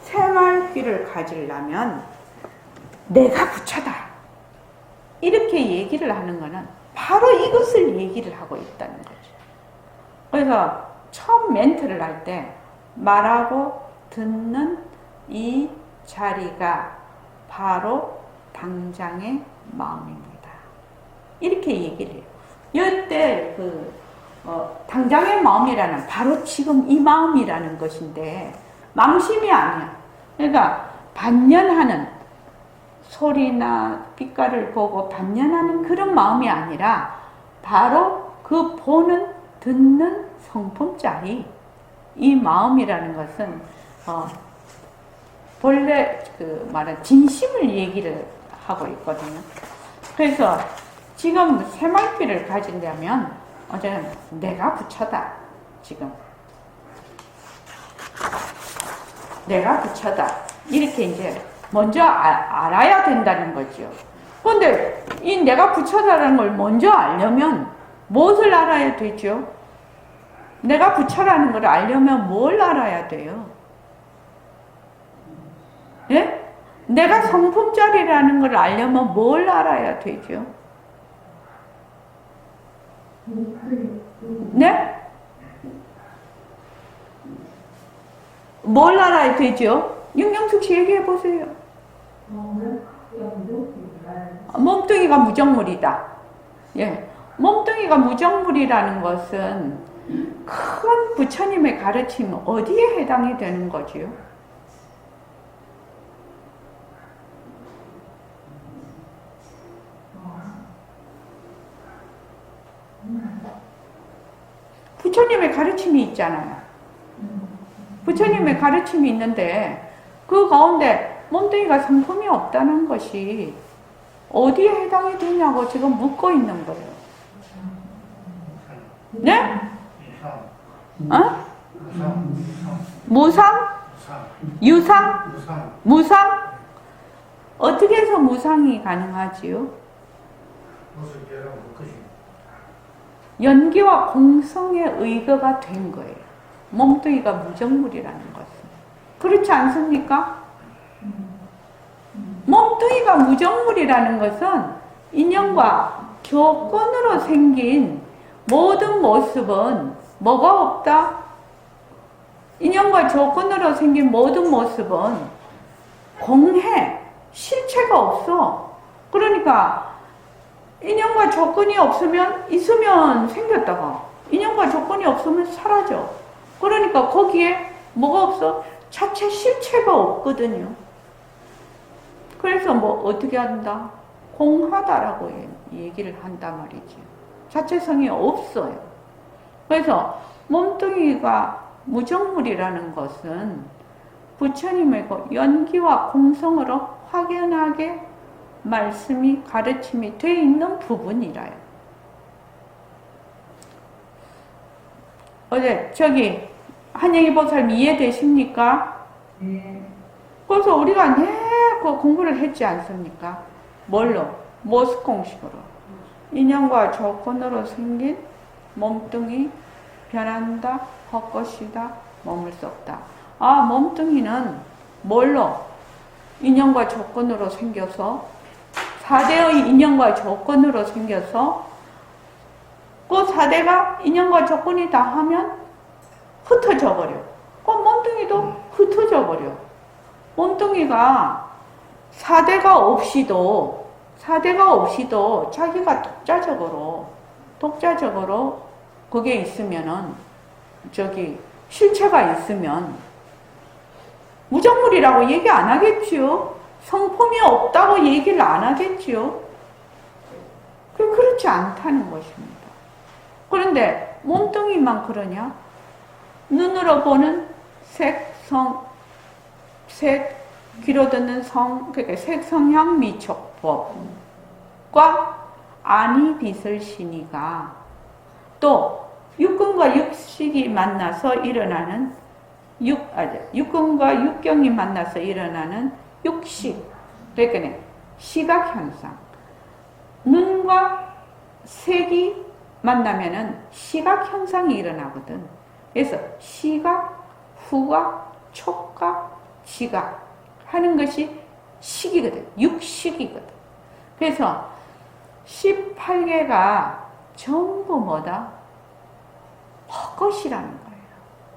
새말귀를 가지려면 내가 부처다 이렇게 얘기를 하는 거는 바로 이것을 얘기를 하고 있다는 거죠. 그래서 처음 멘트를 할 때 말하고 듣는 이 자리가 바로 당장의 마음입니다. 이렇게 얘기를 해요. 이때 당장의 마음이라는 바로 지금 이 마음이라는 것인데 망심이 아니야. 그러니까 반연하는 소리나 빛깔을 보고 반연하는 그런 마음이 아니라 바로 그 보는 듣는 성품짜리 이 마음이라는 것은 본래 그 말은 진심을 얘기를 하고 있거든요. 그래서 지금 새말귀를 가지려면 어제는 내가 부처다. 지금 내가 부처다. 이렇게 이제 먼저 알아야 된다는 거죠. 그런데 이 내가 부처라는 걸 먼저 알려면 무엇을 알아야 되죠? 내가 부처라는 걸 알려면 뭘 알아야 돼요? 예? 내가 성품짜리라는 걸 알려면 뭘 알아야 되죠? 네? 뭘 알아야 되죠? 윤경숙 씨 얘기해 보세요. 몸뚱이가 무정물이다. 예. 몸뚱이가 무정물이라는 것은 큰 부처님의 가르침 어디에 해당이 되는 거지요? 부처님의 가르침이 있잖아요. 부처님의 가르침이 있는데 그 가운데 몸뚱이가 성품이 없다는 것이 어디에 해당이 되냐고 지금 묻고 있는 거예요. 네? 어? 무상? 유상? 무상? 어떻게 해서 무상이 가능하지요? 연기와 공성의 의거가 된 거예요. 몸뚱이가 무정물이라는 것은. 그렇지 않습니까? 몸뚱이가 무정물이라는 것은 인연과 교권으로 생긴 모든 모습은 뭐가 없다? 인연과 조건으로 생긴 모든 모습은 공해, 실체가 없어. 그러니까 인연과 조건이 없으면 있으면 생겼다가 인연과 조건이 없으면 사라져. 그러니까 거기에 뭐가 없어? 자체 실체가 없거든요. 그래서 뭐 어떻게 한다? 공하다라고 얘기를 한단 말이지. 자체성이 없어요. 그래서 몸뚱이가 무정물이라는 것은 부처님의 연기와 공성으로 확연하게 말씀이 가르침이 되어 있는 부분이라요. 어제 저기 한영희 보살님 이해되십니까? 네. 그래서 우리가 그 공부를 했지 않습니까? 뭘로? 모습공식으로. 인연과 조건으로 생긴 몸뚱이 변한다, 헛것이다, 몸을 썩다. 아, 몸뚱이는 뭘로? 인연과 조건으로 생겨서 4대의 인연과 조건으로 생겨서 그 4대가 인연과 조건이 다 하면 흩어져 버려. 그 몸뚱이도 흩어져 버려. 몸뚱이가 4대가 없이도 자기가 독자적으로 그게 있으면은 실체가 있으면 무정물이라고 얘기 안 하겠지요. 성품이 없다고 얘기를 안 하겠지요. 그렇지 않다는 것입니다. 그런데 몸뚱이만 그러냐? 눈으로 보는 귀로 듣는 그러니까 색성향 미촉법과 아니 빛을 시니가 또 육근과 육식이 만나서 일어나는 육근과 육경이 만나서 일어나는 육식, 그러니까 시각현상. 눈과 색이 만나면은 시각현상이 일어나거든. 그래서 시각, 후각, 촉각, 지각 하는 것이 식이거든. 육식이거든. 그래서 18개가 전부 뭐다? 헛것이라는 거예요.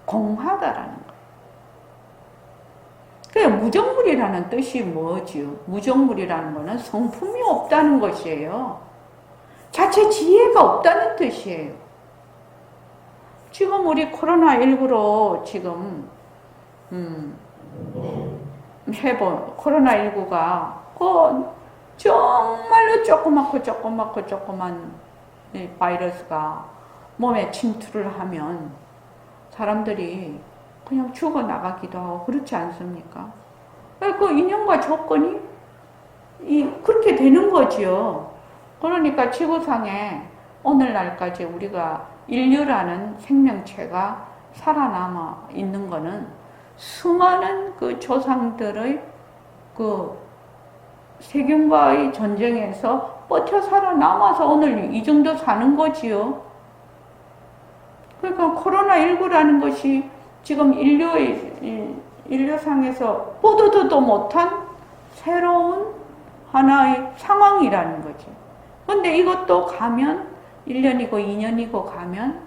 공하다라는 거예요. 그래, 무정물이라는 뜻이 뭐지요? 무정물이라는 것은 성품이 없다는 것이에요. 자체 지혜가 없다는 뜻이에요. 지금 우리 코로나19로 지금 코로나19가 정말로 조그맣고 바이러스가 몸에 침투를 하면 사람들이 그냥 죽어나가기도 하고 그렇지 않습니까? 그 인연과 조건이 그렇게 되는 거지요. 그러니까 지구상에 오늘날까지 우리가 인류라는 생명체가 살아남아 있는 거는 수많은 그 조상들의 그 세균과의 전쟁에서 버텨 살아남아서 오늘 이 정도 사는 거지요. 그러니까 코로나19라는 것이 지금 인류상에서 보도도 못한 새로운 하나의 상황이라는 거지. 근데 이것도 가면 1년이고 2년이고 가면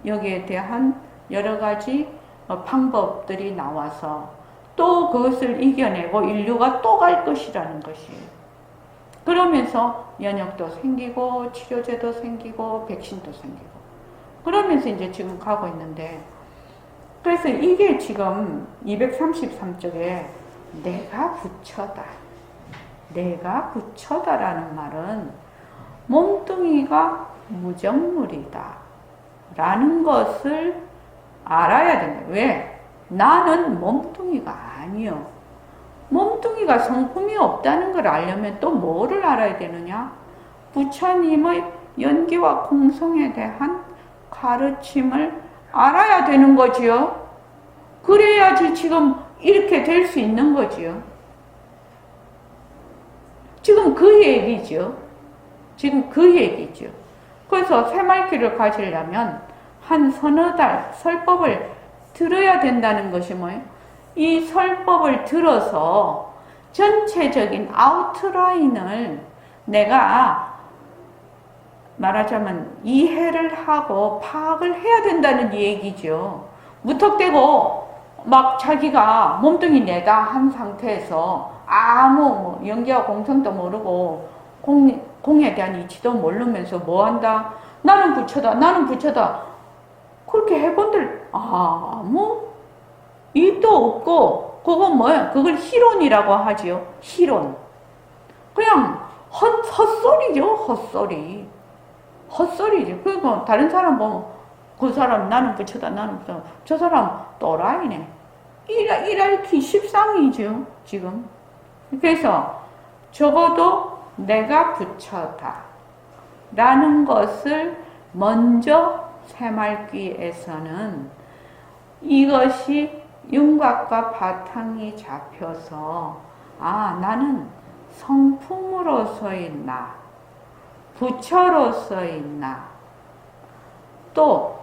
여기에 대한 여러 가지 방법들이 나와서 또 그것을 이겨내고 인류가 또 갈 것이라는 것이에요. 그러면서 면역도 생기고 치료제도 생기고 백신도 생기고 그러면서 이제 지금 가고 있는데, 그래서 이게 지금 233쪽에 내가 부처다. 내가 부처다라는 말은 몸뚱이가 무정물이다 라는 것을 알아야 된다. 왜? 나는 몸뚱이가 아니요. 몸뚱이가 성품이 없다는 걸 알려면 또 뭐를 알아야 되느냐? 부처님의 연기와 공성에 대한 가르침을 알아야 되는 거지요. 그래야지 지금 이렇게 될 수 있는 거지요. 지금 그 얘기죠. 지금 그 얘기죠. 그래서 새말귀를 가지려면 한 서너 달 설법을 들어야 된다는 것이 뭐예요? 이 설법을 들어서 전체적인 아웃라인을 내가 말하자면 이해를 하고 파악을 해야 된다는 얘기죠. 무턱대고 막 자기가 몸뚱이 내다 한 상태에서 아무 연기와 공성도 모르고 공에 대한 이치도 모르면서 뭐 한다? 나는 부처다. 나는 부처다. 그렇게 해본들 아무 입도 없고 그건 뭐야? 그걸 희론이라고 하지요. 희론. 그냥 헛소리죠. 헛소리. 헛소리지. 그러니까 다른 사람 보면 그 사람 나는 부처다. 나는 부처다. 저 사람 또라이네. 이랄기 십상이죠. 지금. 그래서 적어도 내가 부처다 라는 것을 먼저 새말귀에서는 이것이 윤곽과 바탕이 잡혀서 나는 성품으로서의 나, 부처로서의 나, 또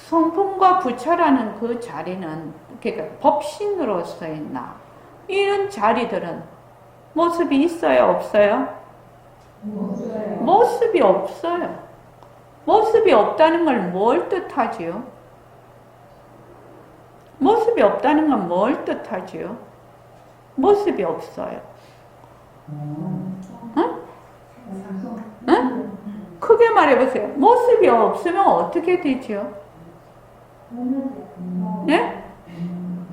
성품과 부처라는 그 자리는 그러니까 법신으로서의 나, 이런 자리들은 모습이 있어요? 없어요? 모습이 없어요. 모습이 없다는 걸 뭘 뜻하지요? 모습이 없다는 건 뭘 뜻하지요? 모습이 없어요. 응? 응? 크게 말해보세요. 모습이 없으면 어떻게 되지요? 네?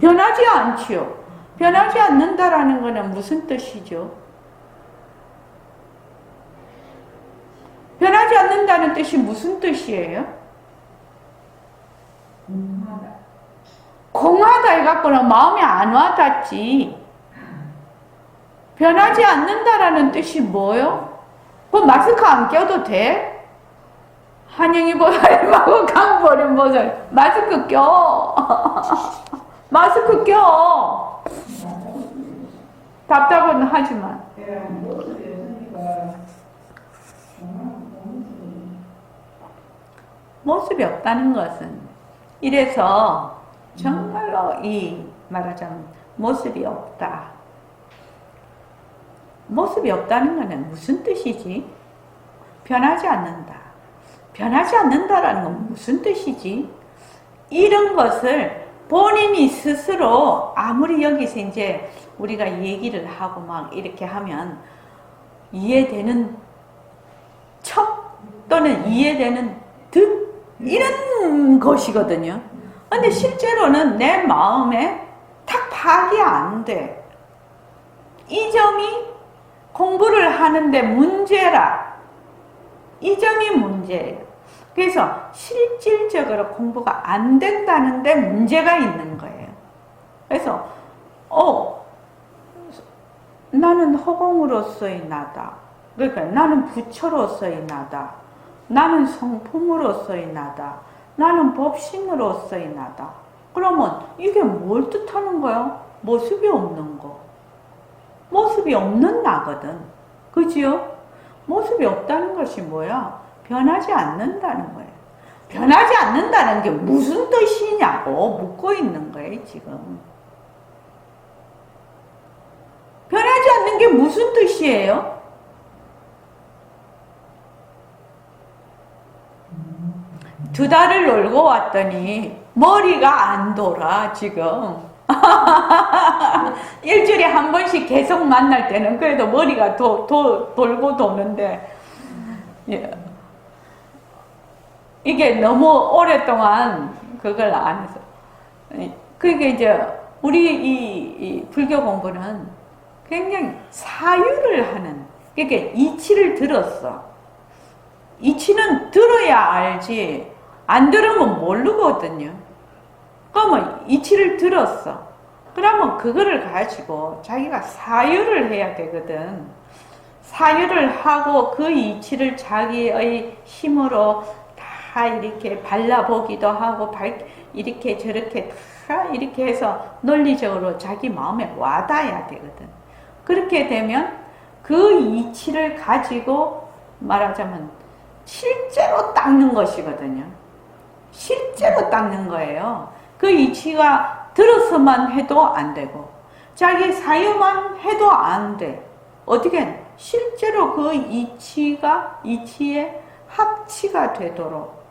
변하지 않지요. 변하지 않는다라는 것은 무슨 뜻이죠? 변하지 않는다는 뜻이 무슨 뜻이에요? 공하다 해갖고는 마음이 안 와닿지. 변하지 않는다라는 뜻이 뭐요? 그 마스크 안 껴도 돼? 한영이 보살님하고 강보림 보살님 마스크 껴. 마스크 껴. 답답은 하지만. 모습이 없다는 것은 이래서 정말로 이 말하자면 모습이 없다. 모습이 없다는 것은 무슨 뜻이지? 변하지 않는다. 변하지 않는다라는 건 무슨 뜻이지? 이런 것을 본인이 스스로 아무리 여기서 이제 우리가 얘기를 하고 막 이렇게 하면 이해되는 척 또는 이해되는 듯 이런 것이거든요. 근데 실제로는 내 마음에 탁 파악이 안 돼. 이 점이 공부를 하는데 문제라. 이 점이 문제예요. 그래서 실질적으로 공부가 안 된다는데 문제가 있는 거예요. 그래서 나는 허공으로서의 나다. 그러니까 나는 부처로서의 나다. 나는 성품으로서의 나다. 나는 법신으로서의 나다. 그러면 이게 뭘 뜻하는 거야? 모습이 없는 거. 모습이 없는 나거든. 그지요? 모습이 없다는 것이 뭐야? 변하지 않는다는 거예요. 변하지 않는다는 게 무슨 뜻이냐고 묻고 있는 거예요, 지금. 변하지 않는 게 무슨 뜻이에요? 두 달을 놀고 왔더니 머리가 안 돌아, 지금. 일주일에 한 번씩 계속 만날 때는 그래도 머리가 돌고 도는데, 이게 너무 오랫동안 그걸 안 해서. 그게 이제, 우리 이 불교 공부는 굉장히 사유를 하는, 그러니까 이치를 들었어. 이치는 들어야 알지, 안 들으면 모르거든요. 그러면 이치를 들었어. 그러면 그거를 가지고 자기가 사유를 해야 되거든. 사유를 하고 그 이치를 자기의 힘으로 다 이렇게 발라보기도 하고 이렇게 저렇게 다 이렇게 해서 논리적으로 자기 마음에 와닿아야 되거든. 그렇게 되면 그 이치를 가지고 말하자면 실제로 닦는 것이거든요. 실제로 닦는 거예요. 그 이치가 들어서만 해도 안 되고 자기 사유만 해도 안 돼. 어떻게 실제로 그 이치의 합치가 되도록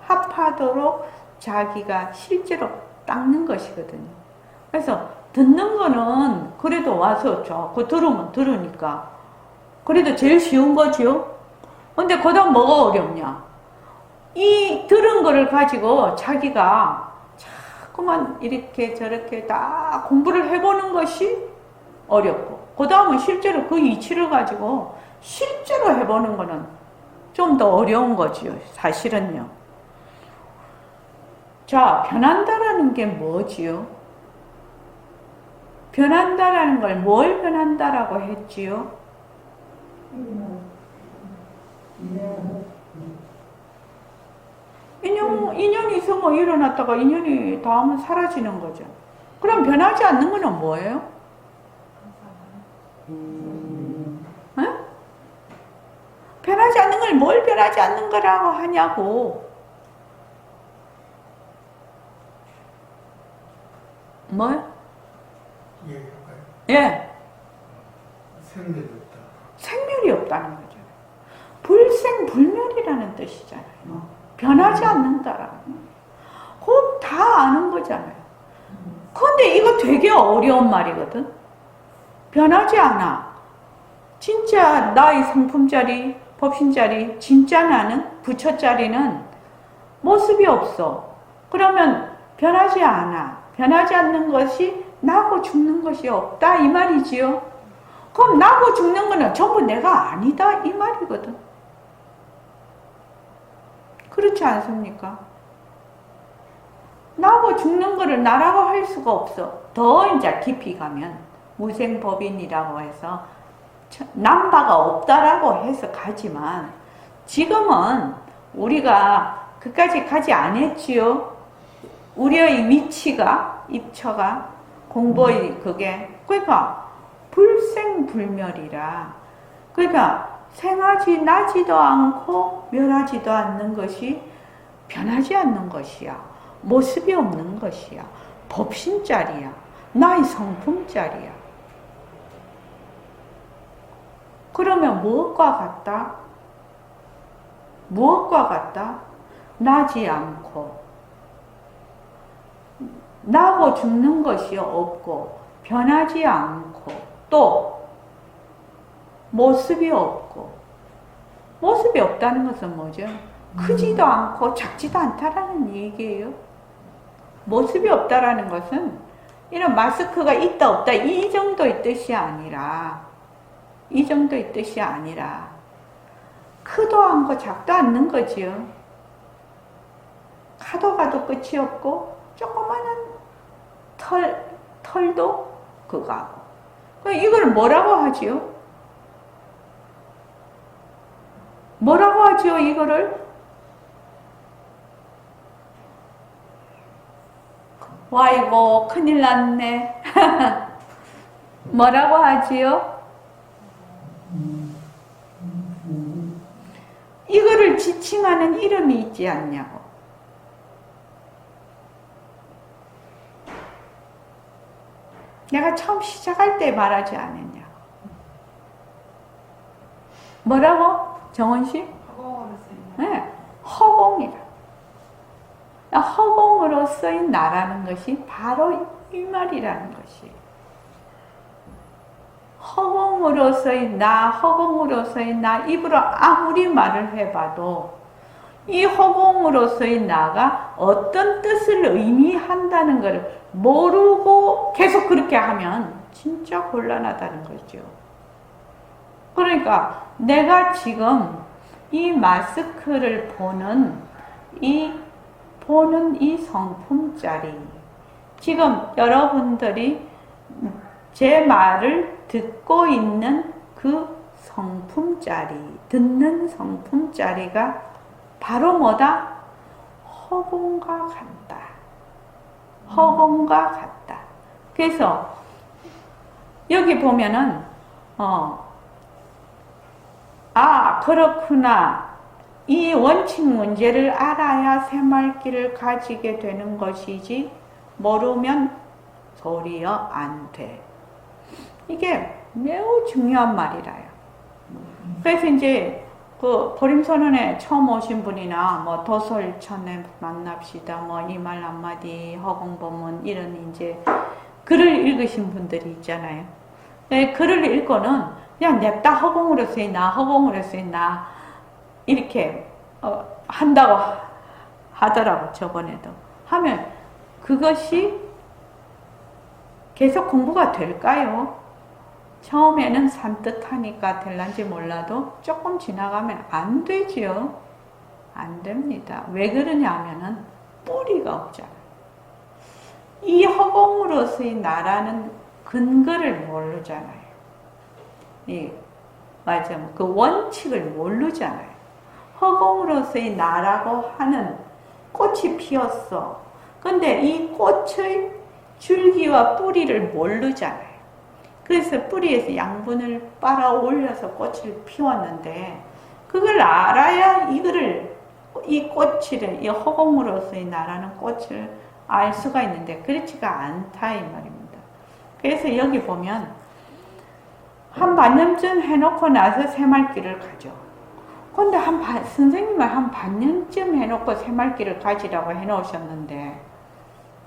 합하도록 자기가 실제로 닦는 것이거든요. 그래서 듣는 거는 그래도 와서 자꾸 들으면 들으니까 그래도 제일 쉬운 거죠. 근데 그다음 뭐가 어렵냐? 이 들은 거를 가지고 자기가 자꾸만 이렇게 저렇게 다 공부를 해보는 것이 어렵고, 그 다음은 실제로 그 이치를 가지고 실제로 해보는 거는 좀 더 어려운 거지요, 사실은요. 자, 변한다라는 게 뭐지요? 변한다라는 걸 뭘 변한다라고 했지요? 인연이 있으면 일어났다가 인연이 다음은 사라지는 거죠. 그럼 변하지 않는 거는 뭐예요? 에? 변하지 않는 걸 뭘 변하지 않는 거라고 하냐고. 뭐요? 예. 생멸이 없다. 생멸이 없다는 거죠. 불생불멸이라는 뜻이잖아요. 변하지 않는다라는. 그건 다 아는 거잖아요. 그런데 이거 되게 어려운 말이거든. 변하지 않아. 진짜 나의 성품자리, 법신자리, 진짜 나는, 부처자리는 모습이 없어. 그러면 변하지 않아. 변하지 않는 것이 나고 죽는 것이 없다 이 말이지요. 그럼 나고 죽는 거는 전부 내가 아니다 이 말이거든. 그렇지 않습니까? 나고 죽는 거를 나라고 할 수가 없어. 더 이제 깊이 가면 무생법인이라고 해서 남바가 없다라고 해서 가지만 지금은 우리가 그까지 가지 않았지요. 우리의 위치가 입처가 공부의 그게 그러니까 불생불멸이라 그러니까 생하지 나지도 않고 멸하지도 않는 것이 변하지 않는 것이야. 모습이 없는 것이야. 법신자리야. 나의 성품자리야. 그러면 무엇과 같다? 무엇과 같다? 나지 않고 나고 죽는 것이 없고 변하지 않고 또 모습이 없고 모습이 없다는 것은 뭐죠? 크지도 않고 작지도 않다라는 얘기예요. 모습이 없다라는 것은 이런 마스크가 있다 없다 이 정도의 뜻이 아니라 이 정도의 뜻이 아니라 크도 않고 작도 않는 거지요. 가도 가도 끝이 없고 조그마한 털도 그거하고 이걸 뭐라고 하지요? 뭐라고 하지요 이거를? 와 이거 큰일 났네. 뭐라고 하지요? 이거를 지칭하는 이름이 있지 않냐고. 내가 처음 시작할 때 말하지 않았냐고. 뭐라고? 정원씨? 허공으로 쓰인 네, 허공이라. 허공으로서의 나라는 것이 바로 이 말이라는 것이. 허공으로서의 나, 입으로 아무리 말을 해봐도 이 허공으로서의 나가 어떤 뜻을 의미한다는 것을 모르고 계속 그렇게 하면 진짜 곤란하다는 거죠. 그러니까 내가 지금 이 마스크를 보는 이 성품짜리, 지금 여러분들이 제 말을 듣고 있는 그 성품짜리, 듣는 성품짜리가 바로 뭐다? 허공과 같다. 허공과 같다. 그래서 여기 보면은 그렇구나. 이 원칙 문제를 알아야 새말귀를 가지게 되는 것이지 모르면 도리어 안 돼. 이게 매우 중요한 말이라요. 그래서 이제 그 보림선언에 처음 오신 분이나 뭐 도솔천에 만납시다 뭐 이 말 한마디 허공보문 이런 이제 글을 읽으신 분들이 있잖아요. 네, 글을 읽고는 그냥 냅다 허공으로 쓰이나 허공으로 쓰이나 이렇게 한다고 하더라고. 저번에도 하면 그것이 계속 공부가 될까요? 처음에는 산뜻하니까 될란지 몰라도 조금 지나가면 안 되지요. 안 됩니다. 왜 그러냐 하면은 뿌리가 없잖아요. 이 허공으로서의 나라는 근거를 모르잖아요. 맞아. 그 원칙을 모르잖아요. 허공으로서의 나라고 하는 꽃이 피었어. 근데 이 꽃의 줄기와 뿌리를 모르잖아요. 그래서 뿌리에서 양분을 빨아 올려서 꽃을 피웠는데 그걸 알아야 이 꽃을, 이 허공으로서의 나라는 꽃을 알 수가 있는데 그렇지가 않다 이 말입니다. 그래서 여기 보면 한 반년쯤 해놓고 나서 새말귀를 가져. 근데 선생님은 한 반년쯤 해놓고 새말귀를 가지라고 해놓으셨는데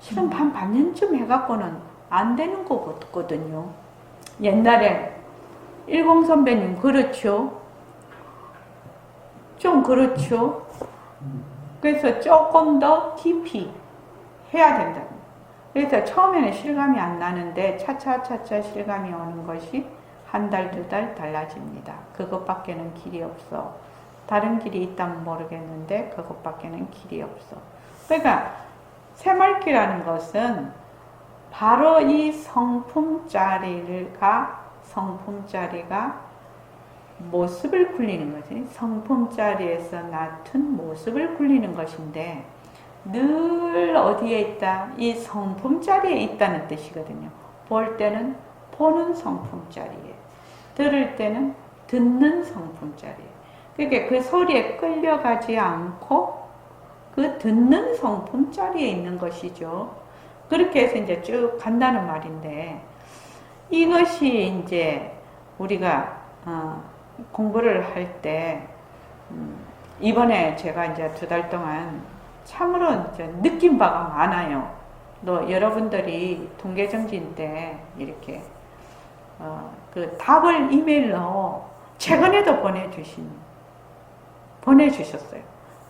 실은 한 반년쯤 해갖고는 안 되는 거거든요. 옛날에 일공 선배님 그렇죠? 좀 그렇죠? 그래서 조금 더 깊이 해야 된다. 그래서 처음에는 실감이 안 나는데 차차차차 실감이 오는 것이 한 달, 두 달 달라집니다. 그것밖에는 길이 없어. 다른 길이 있다면 모르겠는데 그것밖에는 길이 없어. 그러니까 새말귀라는 것은 바로 이 성품짜리가 모습을 굴리는 거지. 성품짜리에서 낳은 모습을 굴리는 것인데 늘 어디에 있다? 이 성품짜리에 있다는 뜻이거든요. 볼 때는 보는 성품짜리에, 들을 때는 듣는 성품짜리에. 그러니까 그 소리에 끌려가지 않고 그 듣는 성품짜리에 있는 것이죠. 그렇게 해서 이제 쭉 간다는 말인데 이것이 이제 우리가 공부를 할 때 이번에 제가 이제 2달 동안 참으로 이제 느낀 바가 많아요. 또 여러분들이 통계정진 때 이렇게 그 답을 이메일로 최근에도 보내주셨어요.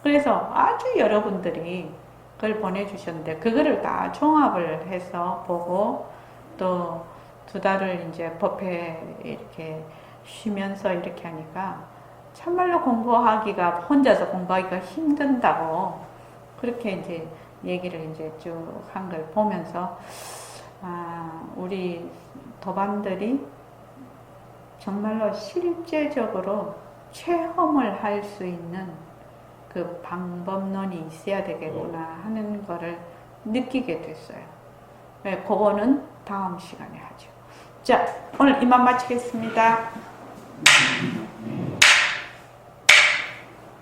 그래서 아주 여러분들이 그걸 보내주셨는데 그거를 다 종합을 해서 보고 또 2달을 이제 법회 이렇게 쉬면서 이렇게 하니까 참말로 공부하기가 혼자서 공부하기가 힘든다고 그렇게 이제 얘기를 이제 쭉 한 걸 보면서 우리 도반들이 정말로 실제적으로 체험을 할 수 있는 그 방법론이 있어야 되겠구나 하는 거를 느끼게 됐어요. 네, 그거는 다음 시간에 하죠. 자, 오늘 이만 마치겠습니다.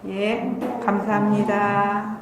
예, 감사합니다.